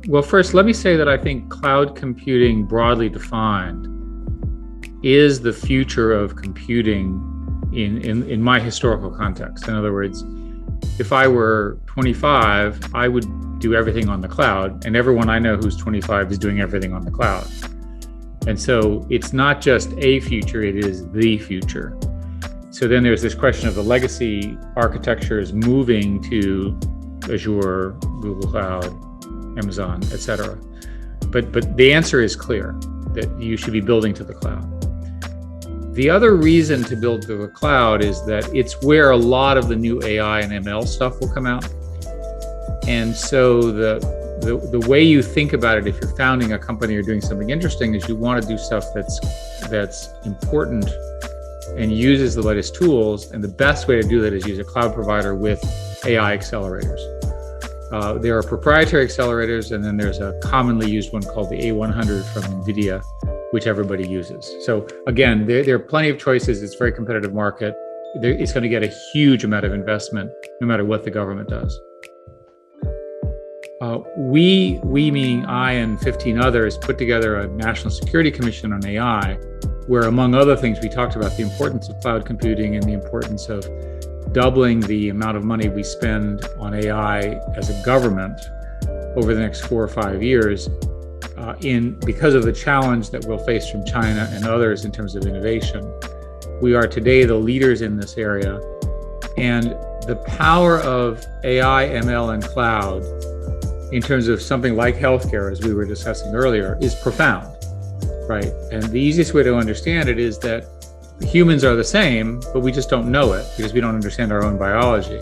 Well, first, let me say that I think cloud computing, broadly defined, is the future of computing in my historical context. In other words, if I were 25, I would do everything on the cloud, and everyone I know who's 25 is doing everything on the cloud. And so it's not just a future, it is the future. So then there's this question of the legacy architectures moving to Azure, Google Cloud, Amazon, et cetera. But the answer is clear, that you should be building to the cloud. The other reason to build to the cloud is that it's where a lot of the new AI and ML stuff will come out. And so the way you think about it, if you're founding a company or doing something interesting, is you want to do stuff that's important and uses the latest tools. And the best way to do that is use a cloud provider with AI accelerators. There are proprietary accelerators, and then there's a commonly used one called the A100 from NVIDIA, which everybody uses. So again, there are plenty of choices. It's a very competitive market. It's going to get a huge amount of investment, no matter what the government does. We meaning I and 15 others, put together a National Security Commission on AI, where among other things, we talked about the importance of cloud computing and the importance of doubling the amount of money we spend on AI as a government over the next 4 or 5 years, because of the challenge that we'll face from China and others in terms of innovation. We are today the leaders in this area, and the power of AI, ML, and cloud in terms of something like healthcare, as we were discussing earlier, is profound, right? And the easiest way to understand it is that humans are the same, but we just don't know it because we don't understand our own biology.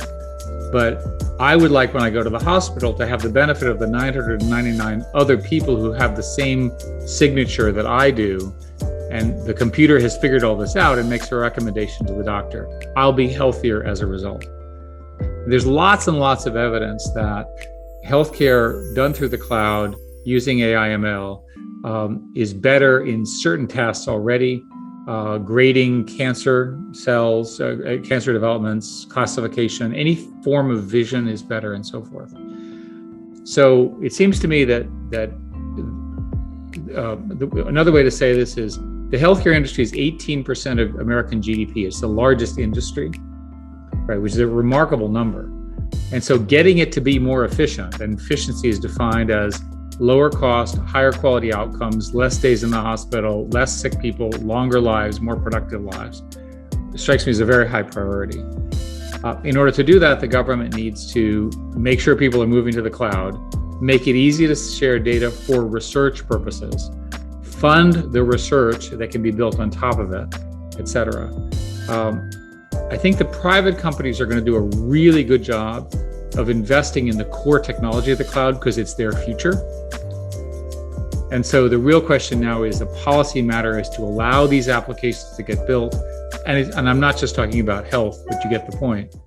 But I would like, when I go to the hospital, to have the benefit of the 999 other people who have the same signature that I do, and the computer has figured all this out and makes a recommendation to the doctor. I'll be healthier as a result. There's lots and lots of evidence that healthcare done through the cloud using AI ML is better in certain tests already, grading cancer cells, cancer developments, classification, any form of vision is better, and so forth. So it seems to me that another way to say this is the healthcare industry is 18% of American GDP. It's the largest industry, right, which is a remarkable number. And so getting it to be more efficient, and efficiency is defined as lower cost, higher quality outcomes, less days in the hospital, less sick people, longer lives, more productive lives. It strikes me as a very high priority. In order to do that, the government needs to make sure people are moving to the cloud, make it easy to share data for research purposes, fund the research that can be built on top of it, et cetera. I think the private companies are going to do a really good job of investing in the core technology of the cloud because it's their future. And so the real question now is, the policy matter is to allow these applications to get built. And I'm not just talking about health, but you get the point.